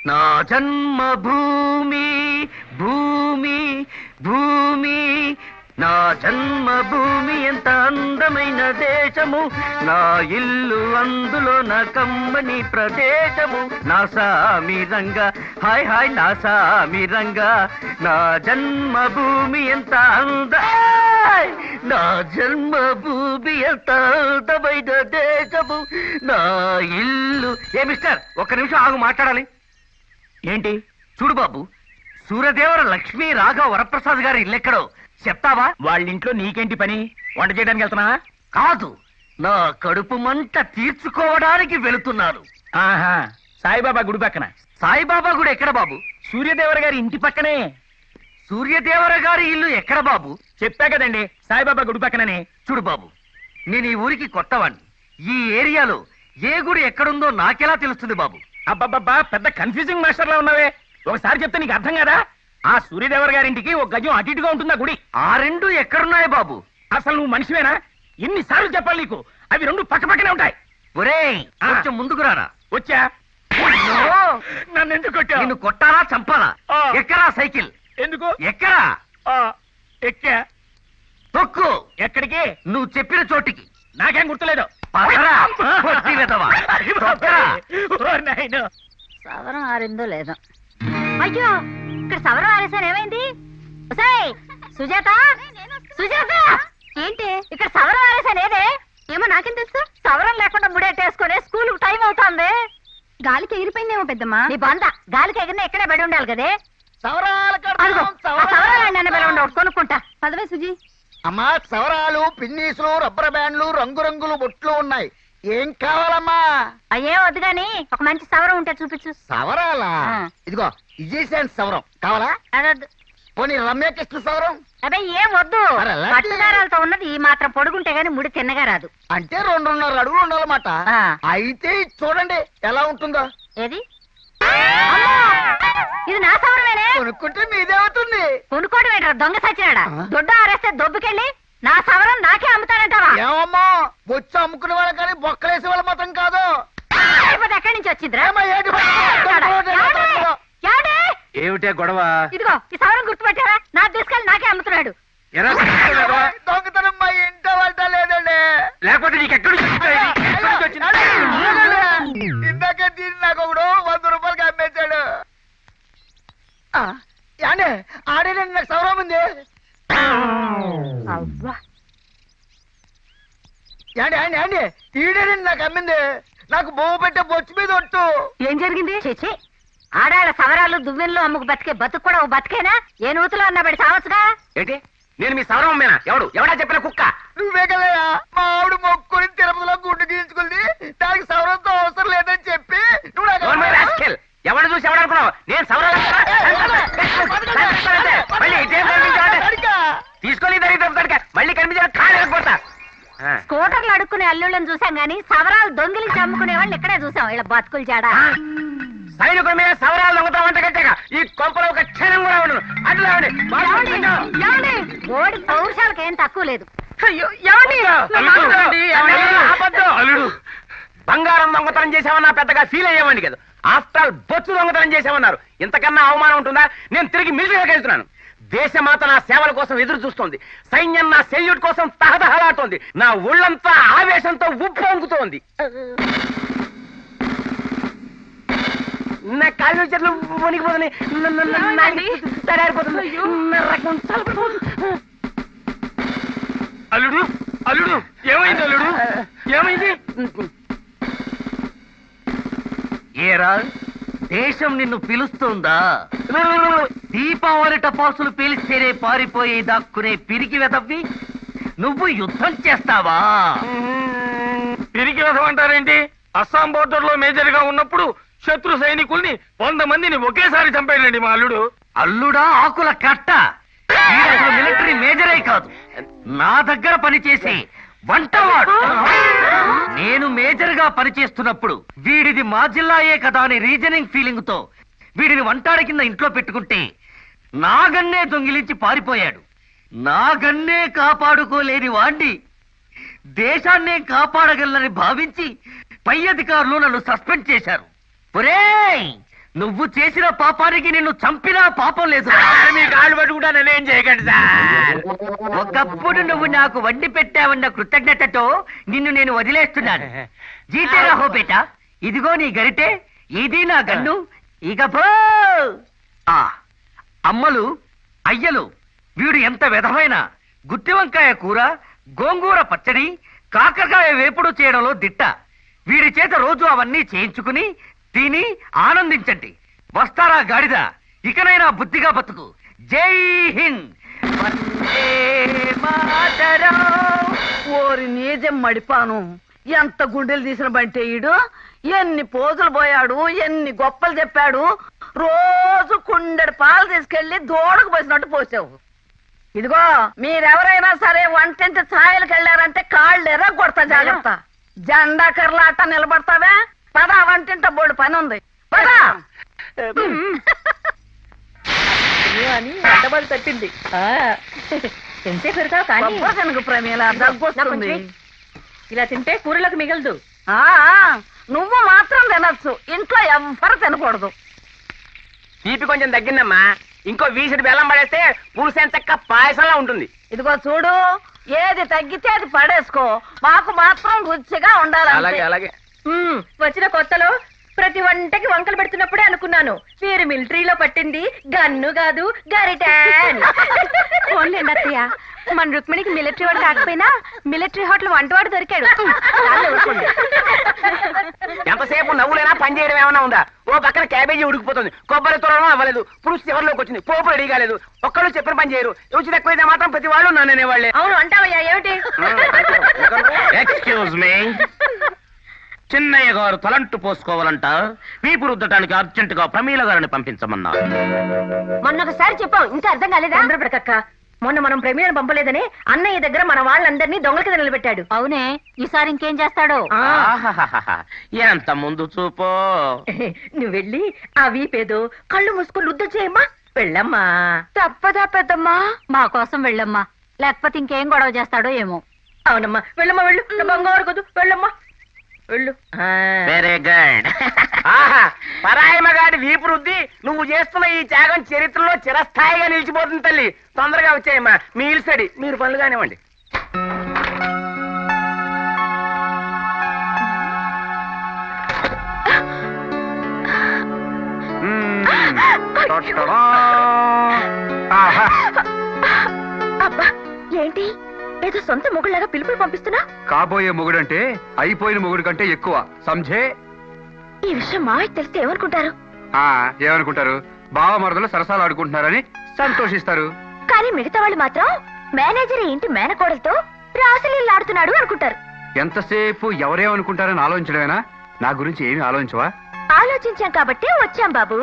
నా జన్మభూమి భూమి భూమి నా జన్మభూమి ఎంత అందమైన దేశము, నా ఇల్లు అందులో నా కమ్మని ప్రదేశము, నా సామిరంగా హాయ్ హాయ్ నా సామిరంగా, నా జన్మభూమి ఎంత నా జన్మభూమి ఎంత అందమైన దేశము, నా ఇల్లు. ఏ మిస్టర్, ఒక్క నిమిషం ఆగు, మాట్లాడాలి. ఏంటి? చూడు బాబు, సూర్యదేవర లక్ష్మీ రాఘవ వరప్రసాద్ గారి ఇల్లెక్కడో చెప్తావా? వాళ్ళ ఇంట్లో నీకేంటి పని? వంట చేయడానికి వెళ్తున్నా? కాదు, నా కడుపు మంట తీర్చుకోవడానికి వెళుతున్నాను. ఆహా, సాయిబాబా గుడి పక్కన. సాయిబాబా గుడి ఎక్కడ బాబు? సూర్యదేవర గారి ఇంటి పక్కనే. సూర్యదేవర గారి ఇల్లు ఎక్కడ బాబు? చెప్పా కదండి, సాయిబాబా గుడి పక్కననే. చూడు బాబు, నేను ఈ ఊరికి కొత్తవాణ్ణి. ఈ ఏరియాలో ఏ గుడి ఎక్కడుందో నాకెలా తెలుస్తుంది బాబు? అబ్బబ్బబ్బా, పెద్ద కన్ఫ్యూజింగ్ మాస్టర్ లా ఉన్నావే. ఒకసారి చెప్తే నీకు అర్థం కదా? ఆ సూర్యదేవర గారింటికి ఒక గజం అటు ఇటుగా ఉంటుందా గుడి. ఆ రెండు ఎక్కడున్నాయి బాబు? అసలు నువ్వు మనిషివేనా? ఎన్నిసార్లు చెప్పాలి నీకు? అవి రెండు పక్క పక్కనే ఉంటాయి. ఒరేయ్, కొంచెం ముందుకు రారా. వచ్చా? నన్ను ఎందుకు కొట్టావు? నిన్ను కొట్టాలా చంపాలా? ఆ. ఎక్కరా సైకిల్? ఎందుకు? ఎక్కరా? ఎక్కా. తొక్కు. ఎక్కడికి? నువ్వు చెప్పిన చోటికి. నాకేం గుర్తులేదు. పదరా, కొట్టి వెధవా. తొక్కరా. సవరం ఆరిందో లేదో. అయ్యో, ఇక్కడ సవరం ఆరేసాను, ఏమైంది? సుజాత, సుజాత, ఏంటి ఇక్కడ సవరం ఆరేసాను? ఏదే? ఏమో నాకేం తెలుసు. సవరం లేకుండా ముడేటేసుకుని స్కూల్ టైం అవుతుంది. గాలికి ఎగిరిపోయిందేమో పెద్దమ్మా. నీ బంద గాలికి ఎగిరిన ఇక్కడే బడి ఉండాలి కదే. సవరాలు కొనుక్కుంటా. పదవే సుజీ. అమ్మా, సవరాలు, పిన్నీసులు, రబ్బర్ బ్యాండ్లు, రంగురంగులు బొట్లు ఉన్నాయి. ఏం కావాలమ్మా? అయ్యే వద్దు గాని ఒక మంచి సవరం ఉంటే చూపించు. సవరాలా? ఇదిగో విజయశాంతి సవరం కావాలా? అదొద్దు. పోనీ రమ్యకృష్ణ సవరం? అబ్బాయి ఏం వద్దు. పట్టుదారాలతో ఉన్నది ఈ మాత్రం పొడుగుంటే గాని ముడి తిన్నగా రాదు. అంటే 2.5 అడుగులు ఉండాలన్నమాట. ఆ. అయితే ఇది చూడండి ఎలా ఉంటుందో. ఏది? ఇది నా సవరమేనే. కొనుక్కుంటే మీదేమవుతుంది? కొనుక్కోవడం ఏంట్రా దొంగ సచ్చినాడా? దొడ్డ ఆరేస్తే దొబ్బుకెళ్ళి నా సవరం నాకే అమ్ముతానంటావా? ఏమమ్మా, బొచ్చు అమ్ముకునే వాళ్ళు కానీ బొక్కలేసే వాళ్ళు మాత్రం కాదు. అయిపోతే ఎక్కడి నుంచి వచ్చిందిరా? ఏమిటే గొడవ? ఇదిగో ఈ సవరం గుర్తుపెట్టారా? నా తీసుకెళ్ళి నాకే అమ్ముతున్నాడు. దొంగతనం మా ఇంట్లో వంట లేదండి. లేకపోతే నీకు ఎక్కడి ఇందాకే దీన్ని నాకు ఒకడు 100 రూపాయలకి అమ్మేశాడు. అంటే ఆడేనండి, నాకు సౌరం ఉంది. అండి ఈడేనండి నాకు అమ్మింది. నాకు బొమ్మ పెట్టే బొచ్చు మీద ఒట్టు. ఏం జరిగింది? చేచి ఆడాళ్ళ సవరాలు దువ్వెన్లు అమ్ముకు బతికే బతుకు కూడా ఓ బతికేనా? ఏ నూతులో అన్నా పెడి సావచ్చుగా. ఏంటి? నేను మీ సవరం అమ్మేనా? ఎవడా చెప్పిన కుక్క? నువ్వే కదయా మా ఆవిడ మొక్కుని తిరుపతిలో గుడ్డు గీయించుకుంది. దానికి సవరంతో అవసరం లేదని చెప్పి నువ్వు ఎవరు చూసి ఎవడనుకున్నావు? నేను సవరాలు తీసుకొని మళ్ళీ కనిపించిన కాళ్ళు కొడతా. స్కూటర్లు అడుక్కునే అల్లుళ్ళని చూసాం గానీ సవరాలు దొంగిలించి అమ్ముకునే వాళ్ళు ఇక్కడే చూసాం. ఇలా బతుకులు జాడా. సైనికుల మీద సవరాలు దొంగతా వంట కట్టాక ఈ కొంపలో ఒక క్షణం కూడా ఉండను. అట్లా ఓడి పౌరుషాలకు ఏం తక్కువ లేదు. అల్లుడు, బంగారం దొంగతనం చేసామన్నా పెద్దగా ఫీల్ అయ్యామండి కదా. ఆఫ్టర్ ఆల్ బొచ్చు దొంగతనం చేసామన్నారు. ఇంతకన్నా అవమానం ఉంటుందా? నేను తిరిగి మిలిటరీలోకి వెళ్తున్నాను. దేశమాత నా సేవల కోసం ఎదురు చూస్తోంది. సైన్యం నా సెల్యూట్ కోసం తహతహలాడుతోంది. నా ఒళ్ళంతా ఆవేశంతో ఉప్పొంగుతోంది. నా కాళ్ళు చెట్లు వణికిపోతున్నాయి. అల్లుడు, అల్లుడు, ఏమైంది అల్లుడు? ఏమైంది? ఏరా, దేశం నిన్ను పిలుస్తుందా? దీపావళి టపాసులు పేలిస్తేనే పారిపోయి దాక్కునే పిరికి వెదవ్వి నువ్వు యుద్ధం చేస్తావా? పిరికి వెదవంటారేంటి? అస్సాం బోర్డర్ లో మేజర్ గా ఉన్నప్పుడు శత్రు సైనికుల్ని 100 మందిని ఒకేసారి చంపాడండి మా అల్లుడు. అల్లుడా ఆకుల కట్ట. మిలిటరీ మేజరే కాదు, నా దగ్గర పనిచేసి వంటవాడు. నేను మేజర్ గా పనిచేస్తున్నప్పుడు వీడిది మా జిల్లాయే కదా అని రీజనింగ్ ఫీలింగ్ తో వీడిని వంటాడి కింద ఇంట్లో పెట్టుకుంటే నాగన్నే దొంగిలించి పారిపోయాడు. నాగన్నే కాపాడుకోలేని వాణ్ణి దేశాన్నే కాపాడగలనని భావించి పై అధికారులు నన్ను సస్పెండ్ చేశారు. ఒరేయ్, నువ్వు చేసిన పాపానికి నిన్ను చంపినా పాపం లేదు. మీ కాళ్ళు పట్టుకుంటా నేనేం చేయకండి సార్. ఒకప్పుడు నువ్వు నాకు వండి పెట్టావన్న కృతజ్ఞతతో నిన్ను నేను వదిలేస్తున్నాను. జీతేరా హో బేటా, ఇదిగో నీ గరిటె, ఇది నా గన్ను, ఇక పో. ఆ, అమ్మలు అయ్యలు, వీడు ఎంత విధమైన గుత్తి వంకాయ కూర, గోంగూర పచ్చడి, కాకరకాయ వేపుడు చేయడంలో దిట్ట. వీడి చేత రోజు అవన్నీ చేయించుకుని తిని ఆనందించండి. వస్తారా గాడిద, ఇకనైనా బుద్ధిగా బతుకు. జై హింద్. వందే మాతరం. ఓరి నీజం మడిపాను, ఎంత గుండెలు తీసిన బంటే ఈడు. ఎన్ని పోజులు పోయాడు, ఎన్ని గొప్పలు చెప్పాడు. రోజు కుండెడు పాలు తీసుకెళ్లి దూడకు పోసినట్టు పోసావు. ఇదిగో మీరెవరైనా సరే వంటింటి ఛాయలకు వెళ్ళారంటే కాళ్ళు ఎర్రగొడతా, జాగ్రత్త. జెండా కర్లాట నిలబడతావే, పద, వంటింట బోడు పని ఉంది, పద. అని అడ్డబడి తప్పింది. ఎంతే పెడతావు కానీ శనగ ప్రమేల దగ్గొస్తుంది. ఇలా తింటే కూరలకు మిగలదు. ఆ, నువ్వు మాత్రం తినొచ్చు, ఇంట్లో ఎవ్వరు తినకూడదు. తీపి కొంచెం తగ్గిందమ్మా. ఇంకో వీసుడు బెల్లం పడేస్తే పులుసేం చక్క పాయసంలా ఉంటుంది. ఇదిగో చూడు, ఏది తగ్గితే అది పడేసుకో, మాకు మాత్రం రుచిగా ఉండాలి. అలాగే అలాగే. వచ్చిన కొత్తలో ప్రతి వంటకి వంకలు పెడుతున్నప్పుడే అనుకున్నాను మీరు మిలిటరీలో పట్టింది గన్ను కాదు గరిటె అని. ఫోన్లేండి అత్తయ్య, మన రుక్మిణికి మిలిటరీ వాడు కాకపోయినా మిలిటరీ హోటల్ వంటవాడు దొరికాడు. ఎంతసేపు నవ్వులైనా పని చేయడం ఏమైనా ఉందా? ఓ పక్కన క్యాబేజీ ఉడికిపోతుంది, కొబ్బరి తురడం అవ్వలేదు, పులుసు చివరిలోకి వచ్చింది, పోపు రెడీ కాలేదు, ఒక్కళ్ళు చెప్పిన పని చేయరు. రుచి తక్కువైతే మాత్రం ప్రతి వాళ్ళు నన్ను అనేవాళ్లే. అవును అంటావయ్యా, ఏమిటి? ఎక్స్క్యూజ్ మీ, చిన్నయ్య గారు తలంటు పోసుకోవాలంట. వీపు రుద్దటానికి అర్జెంట్ గా ప్రమీల గారిని పంపించమన్నారు. మొన్న ఒకసారి చెప్పావు, ఇంకా అర్థం కాలేదా? తొందరపడకక్క, మొన్న మనం ప్రమీలను పంపలేదని అన్నయ్య దగ్గర మన వాళ్ళందరినీ దొంగల కింద నిలబెట్టాడు. అవునే, ఈసారి ఇంకేం చేస్తాడో. ఆహాహాహా, ఎంత ముందు చూపో. నువ్వు వెళ్ళి ఆ వీపేదో కళ్ళు మూసుకొని రుద్దు చేయమ్మా. వెళ్ళమ్మా. తప్పదా పెద్దమ్మా, మా కోసం వెళ్ళమ్మా, లేకపోతే ఇంకేం గొడవ చేస్తాడో ఏమో. అవునమ్మా, వెళ్ళమ్మా, వెళ్ళు, నా బంగారు కదూ, వెళ్ళమ్మా, వెళ్ళు. Very good. ఆహా, పరాయి మగాడి వీపు రుద్ది నువ్వు చేస్తున్న ఈ త్యాగం చరిత్రలో చిరస్థాయిగా నిలిచిపోతుంది తల్లి. తొందరగా వచ్చాయమ్మా, మీ ఇల్సడి మీరు పనులు కానివ్వండి. అబ్బా, ఏంటి ఏదో సొంత మొగుళ్ళగా పిలుపులు పంపిస్తున్నా? కాబోయే మొగుడంటే అయిపోయిన మొగుడు కంటే ఎక్కువ సంఝే. ఈ విషయం మావయ్య తెలిస్తే ఏమనుకుంటారు? ఏమనుకుంటారు? బావ మరదలు సరసాలు ఆడుకుంటున్నారని సంతోషిస్తారు. కానీ మిగతా వాళ్ళు మాత్రం మేనేజర్ ఇంటి మేనకోడలతో రాసలీలు ఆడుతున్నాడు అనుకుంటారు. ఎంతసేపు ఎవరేమనుకుంటారని ఆలోచించడమేనా? నా గురించి ఏమి ఆలోచించవా? ఆలోచించాం కాబట్టి వచ్చాం బాబు.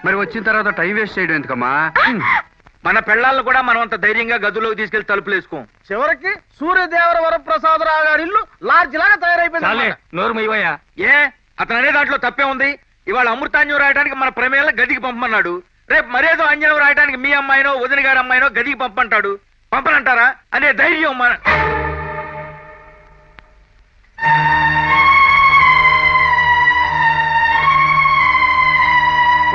మరి వచ్చిన తర్వాత టైం వేస్ట్ చేయడం ఎందుకమ్మా? మన పెళ్ళాలను కూడా మనం అంత ధైర్యంగా గదులోకి తీసుకెళ్లి తలుపులు వేసుకోం. చివరికి సూర్యదేవర వరప్రసాదరావు గారి ఇల్లు లాడ్జ్ లాగా తయారైపోయింది. నోరు మీవయ్యా. ఏ అతను అనే దాంట్లో తప్పే ఉంది. ఇవాళ అమృతాంజనం రాయడానికి మన ప్రమేయాల గదికి పంపమన్నాడు. రేపు మరేదో అంజనం రాయడానికి మీ అమ్మాయినో వదిన గారి అమ్మాయినో గదికి పంపంటాడు. పంపనంటారా అనే ధైర్యం మన.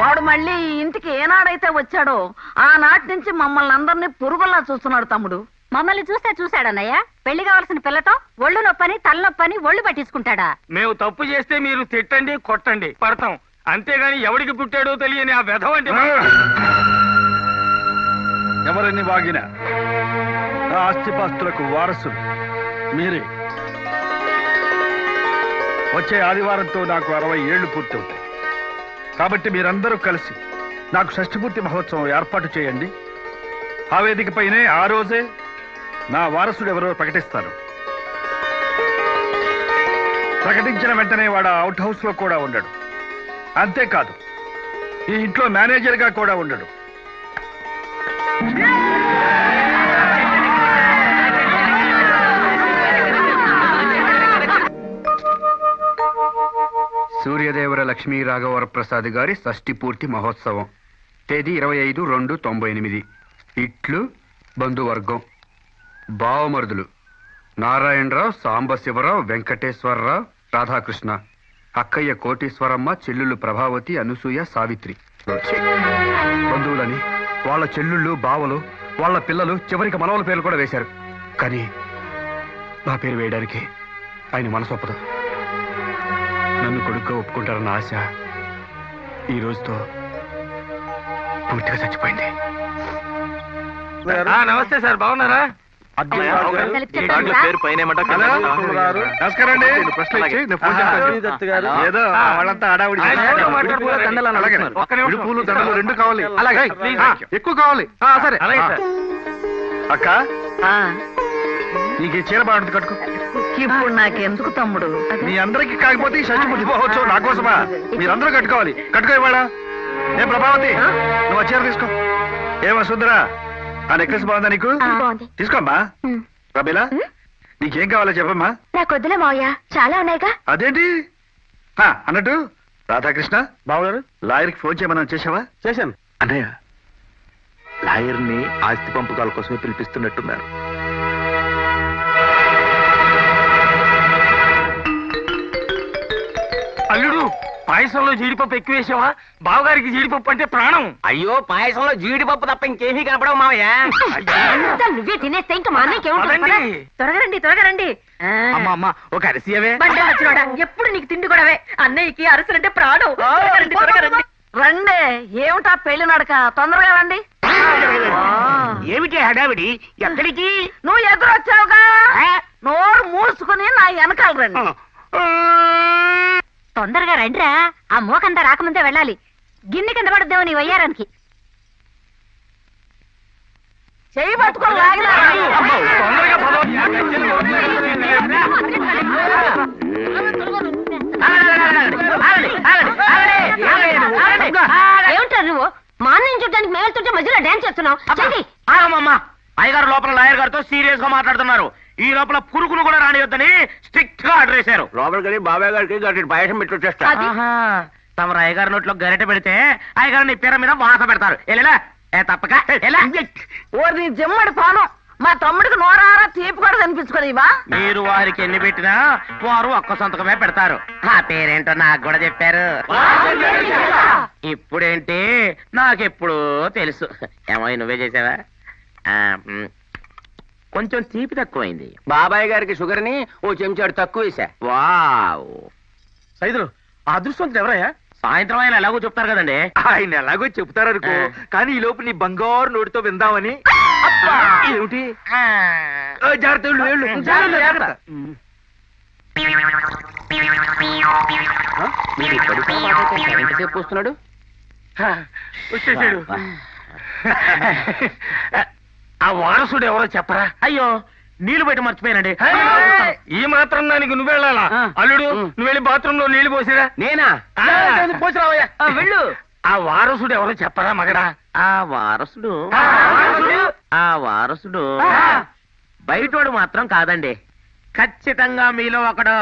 వాడు మళ్ళీ ఈ ఇంటికి ఏనాడైతే వచ్చాడో ఆనాటి నుంచి మమ్మల్ని అందరినీ పురుగుల్లా చూస్తున్నాడు తమ్ముడు. మమ్మల్ని చూస్తే చూశాడన్నయ్య. పెళ్లి కావాల్సిన పిల్లతో ఒళ్ళు నొప్పని తలనొప్పని ఒళ్ళు పట్టించుకుంటాడా? మేము తప్పు చేస్తే మీరు తిట్టండి, కొట్టండి, పడతాం. అంతేగాని ఎవడికి పుట్టాడో తెలియని ఆ వెధవంటి ఎవరిని వాగినా ఆ ఆస్తిపాస్తులకు వారసులు మీరే. వచ్చే ఆదివారంతో నాకు 60 ఏళ్లు పూర్తవుతాయి. కాబట్టి మీరందరూ కలిసి నాకు షష్ఠపూర్తి మహోత్సవం ఏర్పాటు చేయండి. ఆ వేదికపైనే ఆ రోజే నా వారసుడు ఎవరో ప్రకటిస్తాను. ప్రకటించిన వెంటనే వాడు అవుట్ హౌస్ లో కూడా ఉండడు. అంతేకాదు, ఈ ఇంట్లో మేనేజర్ గా కూడా ఉండడు. సూర్యదేవర లక్ష్మీ రాఘవర ప్రసాద్ గారి షష్ఠి పూర్తి మహోత్సవం. తేదీ 25/2/98. ఇట్లు బంధువర్గం. బావమరుదులు నారాయణరావు, సాంబశివరావు, వెంకటేశ్వరరావు, రాధాకృష్ణ. అక్కయ్య కోటీశ్వరమ్మ, చెల్లుళ్ళు ప్రభావతి, అనసూయ, సావిత్రి. బంధువులని వాళ్ళ చెల్లుళ్ళు, బావలు, వాళ్ళ పిల్లలు, చివరికి మనవల పేర్లు కూడా వేశారు. కానీ నా పేరు వేయడానికి ఆయన మనసు ఒప్పదు. నన్ను కొడుకుగా ఒప్పుకుంటారన్న ఆశ ఈ రోజుతో పూర్తిగా చచ్చిపోయింది. నమస్తే సార్, బాగున్నారా? పేరు పైన నమస్కారం అండి. ప్రశ్న ఇచ్చి నేను ఫోన్ చేస్తాను. ఏదో వాళ్ళంతా హడావుడి పూలు దండలు రెండు కావాలి. అలాగే ఎక్కువ కావాలి. సరే అక్క, నీకు ఈ చీర బాగుంటుంది, కట్టుకో. ఇప్పుడు నాకెందుకు తమ్ముడు? మీ అందరికి కాకపోతే ఈ షష్టి బుద్ధి పోవచ్చు, నా కోసమా? మీరందరూ కట్టుకోవాలి. కట్టుకో ఇవాళ. ఏ ప్రభావతి, నువ్వు ఆ చీర తీసుకో. ఏమో సుందరా, ఆ నెక్లెస్ బాగుందా నీకు? తీసుకోమ్మా. రబీలా, నీకేం కావాలో చెప్పమ్మా. నాకు వద్దులే మావయ్య, చాలా ఉన్నాయిగా. అదేంటి అన్నట్టు రాధాకృష్ణ బావగారు, లాయర్కి ఫోన్ చేయమని చేసావా? చేశాను అన్నయ్య. లాయర్ ని ఆస్తి పంపకాల కోసమే పిలిపిస్తున్నట్టున్నారు. అల్లుడు, పాయసంలో జీడిపప్పు ఎక్కువ వేసావా? బావగారికి జీడిపప్పు అంటే ప్రాణం. అయ్యో, పాయసంలో జీడిపప్పు తప్ప ఇంకేమీ కనపడవు మావయ్య. నువ్వే తినేస్తే ఇంకా మా అన్నయ్యకి ఏముంటుంది? పదండి. త్వరగా రండి, త్వరగా రండి. అమ్మా ఒక అరిసియవే. బండి వచ్చినోడా, ఎప్పుడు నీకు తిండి కూడావే. అన్నయ్యకి అరసలంటే ప్రాణం. త్వరగా రండి, త్వరగా రండి. రండి. ఏమిటా పెళ్లి నడక? తొందరగా రండి. ఏమిటి హడావిడి? ఎక్కడికి? నువ్వు ఎదురొచ్చావుగా, నోరు మూసుకుని నా వెనకాల రండి. తొందరగా రండిరా, ఆ మోకంతా రాకముందే వెళ్ళాలి. గిన్నె కింద పడుద్దేమో నీ వయ్యారానికి. చెయ్యి పట్టుకొని లాగినా తొందరగా పద. ఏమిటారు నువ్వు? మా అన్నయ్య చూడడానికి మేము వెళ్తుంటే మధ్యలో డాన్స్ చేస్తున్నావు. చెయ్యి. ఆగమ్మా, అయ్యగారు లోపల లాయర్ గారితో సీరియస్ గా మాట్లాడుతున్నారు. ఈ లోపల పురుగును కూడా రానియొద్దని స్ట్రిక్ట్ గా ఆర్డర్ చేశారు. లోపల గడి బాబాయ్ గారికి గట్టి పాయసం పెట్టి వచ్చేస్తా. తమరు అయ్యగారి నోట్లో గరిట పెడితే అయ్యగారు నీ పేర మీద వాత పెడతారు. ఎలా తప్పక ఎలా? ఓ నీ జమ్మడి పానం, మా తమ్ముడికి నోరారా తీపి కూడా కనిపించుకోనివా? మీరు వారికి ఎన్ని పెట్టినా వారు ఒక్క సంతకమే పెడతారు. ఆ పేరేంటో నాకు కూడా చెప్పారు. ఇప్పుడేంటి, నాకెప్పుడు తెలుసు. ఏమో నువ్వే చేసావా? కొంచెం తీపి తక్కువైంది. బాబాయ్ గారికి షుగర్ ని ఓ చెంచాడు తక్కువ వేసా. వావ్, సైదులు ఆ అదృష్టవంతుడు ఎవరయ్యా? సాయంత్రం ఆయన ఎలాగో చెప్తారు కదండి. ఆయన ఎలాగో చెప్తారు అనుకో, కానీ ఈ లోపు నీ బంగారు నోటితో విందామని. ఏమిటి? జాగ్రత్త, జాగ్రత్త. ఎంతసేపు వస్తున్నాడు? వచ్చేసాడు. ఆ వారసుడు ఎవరో చెప్పరా? అయ్యో, నీళ్లు బయట మర్చిపోయానండి. ఈ మాత్రం దానికి నువ్వు వెళ్ళాలా? అల్లుడు, నువ్వు వెళ్ళి బాత్రూమ్ లో నీళ్లు పోసిరా. నేనా? పోసిరావయ్యా. వెళ్ళు. ఆ వారసుడు ఎవరో చెప్పరా మగడా? ఆ వారసుడు బయటోడు మాత్రం కాదండి, ఖచ్చితంగా మీలో ఒకడు.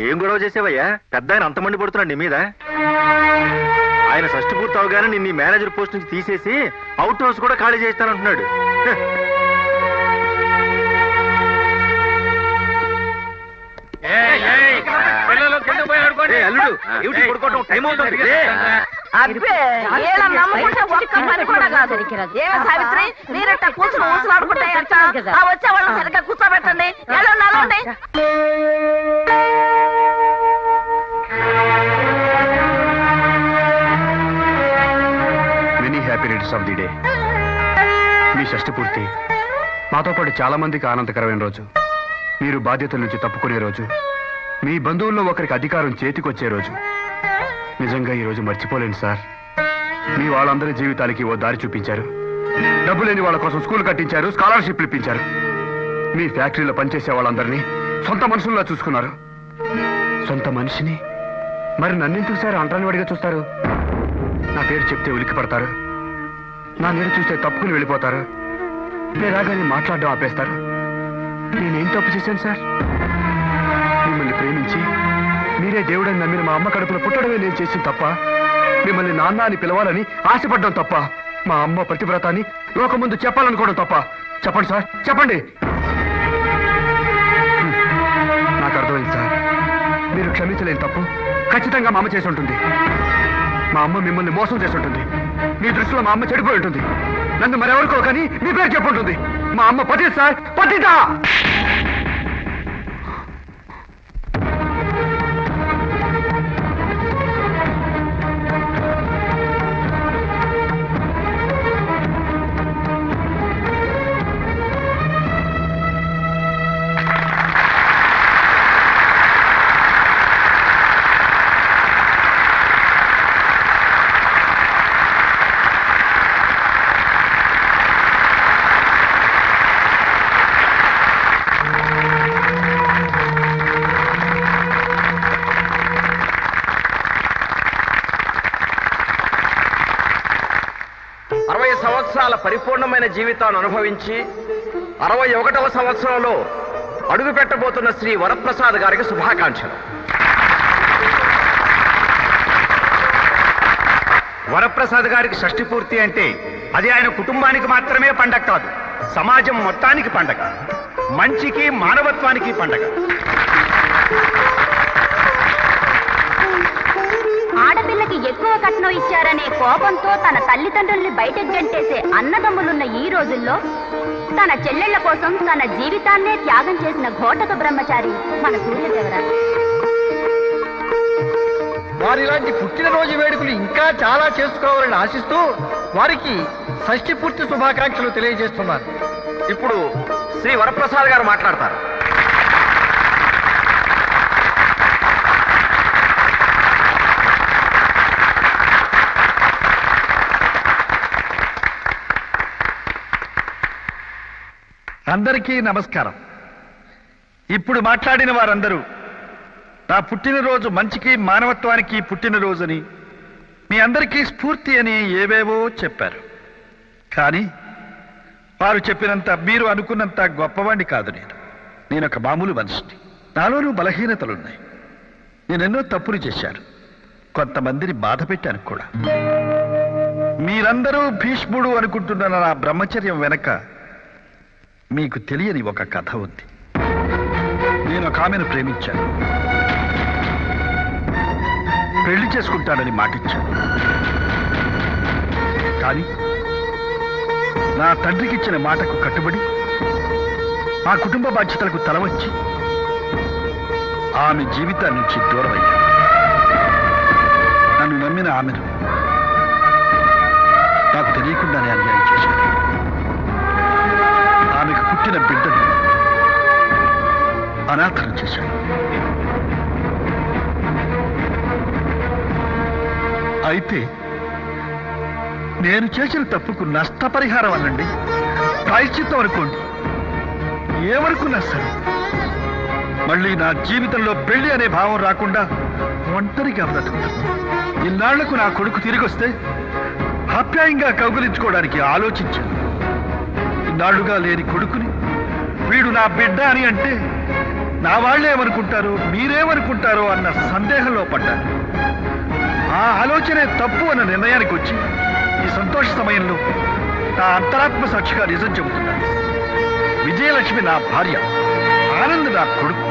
ఏం గొడవ చేసేవయ్యా? పెద్ద ఆయన అంత మండి పడుతున్నాడు నీ మీద. ఆయన షష్టి పూర్తి అవగానే నిన్ను ఈ మేనేజర్ పోస్ట్ నుంచి తీసేసి అవుట్ హౌస్ కూడా ఖాళీ చేస్తానంటున్నాడు. పిల్లలు కింద పోయి ఆడుకోండి. అల్లుడు, ఏమిటి పడుకోవటం? టైం అవుతుంది. అబ్బే, ఏలా నమ్ముకుంటే ఒక్క పని కూడా కాదు. ఏమి సావిత్రి, మీరట్ట కూర్చుని ఊసులాడుకుంటే ఎట్టా? ఆ వచ్చే వాళ్ళని సరిగ్గా కూర్చోబెట్టండి. వెళ్ళండి, వెళ్ళండి. Many happy returns of the day. మీ షష్టి పూర్తి మాతో పాటు చాలా మందికి ఆనందకరమైన రోజు. మీరు బాధ్యతల నుంచి తప్పుకునే రోజు. మీ బంధువుల్లో ఒకరికి అధికారం చేతికొచ్చే రోజు. నిజంగా ఈ రోజు మర్చిపోలేను సార్. మీ వాళ్ళందరి జీవితాలకి ఓ దారి చూపించారు. డబ్బు లేని వాళ్ళ కోసం స్కూల్ కట్టించారు, స్కాలర్షిప్లు ఇప్పించారు. మీ ఫ్యాక్టరీలో పనిచేసే వాళ్ళందరినీ సొంత మనుషుల్లా చూసుకున్నారు. సొంత మనిషిని మరి నన్నెందుకు సార్ అంటరాని వాడిగా చూస్తారు? నా పేరు చెప్తే ఉలిక్కి పడతారు. నా నీరు చూస్తే తప్పుకుని వెళ్ళిపోతారు. నేరాగానే మాట్లాడడం ఆపేస్తారు. నేనేం తప్పు చేశాను సార్? మిమ్మల్ని ప్రేమించి మీరే దేవుడని నమ్మిన మా అమ్మ కడుపులో పుట్టడమే నేను చేసిన తప్ప, మిమ్మల్ని నాన్న అని పిలవాలని ఆశపడ్డం తప్ప. మా అమ్మ పతివ్రత అని లోకం ముందు చెప్పాలనుకోవడం తప్ప? చెప్పండి సార్, చెప్పండి. నాకు అర్థమైంది సార్. మీరు క్షమించలేని తప్పు ఖచ్చితంగా మా అమ్మ చేసి ఉంటుంది. మా అమ్మ మిమ్మల్ని మోసం చేసి ఉంటుంది. మీ దృష్టిలో మా అమ్మ చెడిపోయి ఉంటుంది. నన్ను మరెవరికో కానీ మీ పేరు చెప్పుంటుంది. మా అమ్మ పతి సార్, పతితా. సంవత్సరాల పరిపూర్ణమైన జీవితాన్ని అనుభవించి 61వ సంవత్సరంలో అడుగు పెట్టబోతున్న శ్రీ వరప్రసాద్ గారికి శుభాకాంక్షలు. వరప్రసాద్ గారికి షష్ఠి పూర్తి అంటే అది ఆయన కుటుంబానికి మాత్రమే పండగ కాదు, సమాజం మొత్తానికి పండగ, మంచికి మానవత్వానికి పండగ. ఆడపిల్లకి ఎక్కువ కట్నం ఇచ్చారనే కోపంతో తన తల్లిదండ్రుల్ని బయటకు గంటేసే అన్నదమ్ములున్న ఈ రోజుల్లో తన చెల్లెళ్ల కోసం తన జీవితాన్నే త్యాగం చేసిన ఘోటక బ్రహ్మచారి మన సూర్యదేవరాయ. వారిలాంటి పుట్టినరోజు వేడుకలు ఇంకా చాలా చేసుకోవాలని ఆశిస్తూ వారికి షష్ఠి పూర్తి శుభాకాంక్షలు తెలియజేస్తున్నారు. ఇప్పుడు శ్రీ వరప్రసాద్ గారు మాట్లాడతారు. అందరికీ నమస్కారం. ఇప్పుడు మాట్లాడిన వారందరూ నా పుట్టినరోజు మంచికి మానవత్వానికి పుట్టినరోజుని, మీ అందరికీ స్ఫూర్తి అని ఏవేవో చెప్పారు. కానీ వారు చెప్పినంత, మీరు అనుకున్నంత గొప్పవాణ్ణి కాదు. నేను ఒక మామూలు మనిషిని. నాలోనూ బలహీనతలున్నాయి. నేనెన్నో తప్పులు చేశాను, కొంతమందిని బాధ పెట్టాను కూడా. మీరందరూ భీష్ముడు అనుకుంటున్న నా బ్రహ్మచర్యం వెనక మీకు తెలియని ఒక కథ ఉంది. నేను ఒక ఆమెను ప్రేమించాను, పెళ్లి చేసుకుంటానని మాటిచ్చాను. కానీ నా తండ్రికి ఇచ్చిన మాటకు కట్టుబడి మా కుటుంబ బాధ్యతలకు తలవంచి ఆమె జీవితాన్ని నుంచి దూరమయ్యాను. నన్ను నమ్మిన ఆమెను నాకు తెలియకుండానే అన్యాయం చేశాను. ఆమెకు పుట్టిన బిడ్డను అనాథం చేశాను. అయితే నేను చేసిన తప్పుకు నష్టపరిహారం అనండి, ప్రాయశ్చిత్తం అనుకోండి, ఏమనుకున్నా సరే మళ్ళీ నా జీవితంలో పెళ్లి అనే భావం రాకుండా ఒంటరిగా బ్రతుకుతాను. ఇన్నాళ్లకు నా కొడుకు తిరిగి వస్తే ఆప్యాయంగా కౌగులించుకోవడానికి ఆలోచించాను. ఇన్నాళ్లుగా లేని కొడుకుని వీడు నా బిడ్డ అని అంటే నా వాళ్ళేమనుకుంటారో, మీరేమనుకుంటారో అన్న సందేహంలో పడ్డాను. ఆ ఆలోచనే తప్పు అన్న నిర్ణయానికి వచ్చి ఈ సంతోష సమయంలో నా అంతరాత్మ సాక్షిగా నిజం చెబుతున్నాను. విజయలక్ష్మి నా భార్య, ఆనంద్ నా కొడుకు.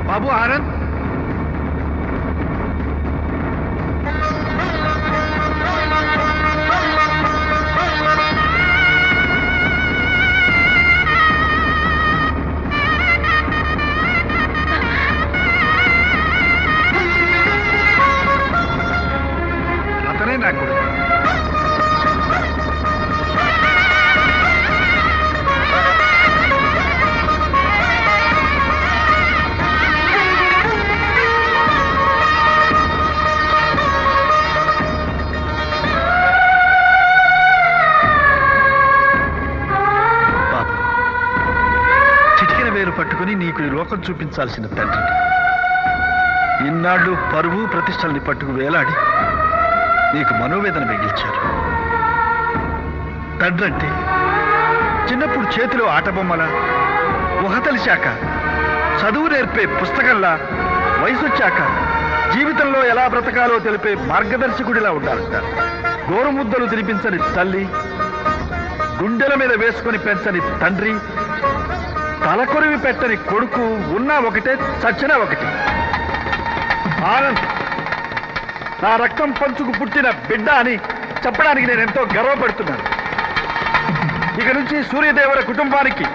బాబు ఆనంద్, అతనే నా కొడుకు. పట్టుకుని నీకు ఈ లోకం చూపించాల్సిన తండ్రి, ఇన్నాళ్ళు పరువు ప్రతిష్టల్ని పట్టుకు వేలాడి నీకు మనోవేదన మిగిల్చారు. తండ్రంటే చిన్నప్పుడు చేతిలో ఆటబొమ్మలా, ఊహ తెలిసాక చదువు నేర్పే పుస్తకంలా వయసు వచ్చాక జీవితంలో ఎలా బ్రతకాలో తెలిపే మార్గదర్శకుడిలా ఉండాలంటారు. గోరుముద్దలు తినిపించని తల్లి, గుండెల మీద వేసుకొని పెంచని తండ్రి, తలకొరివి పెట్టని కొడుకు ఉన్నా ఒకటే, చచ్చినా ఒకటి. ఆనంద్ నా రక్తం పంచుకు పుట్టిన బిడ్డ అని చెప్పడానికి నేను ఎంతో గర్వపడుతున్నాను. ఇక నుంచి సూర్యదేవర కుటుంబానికి,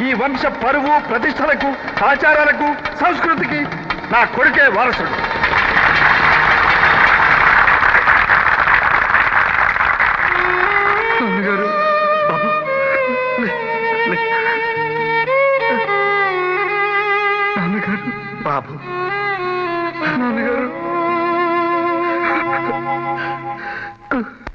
ఈ వంశ పరువు ప్రతిష్టలకు, ఆచారాలకు, సంస్కృతికి నా కొడుకే వారసుడు. నాన్నగారు, బాబు, నాన్నగారు, బాబు, నాన్నగారు.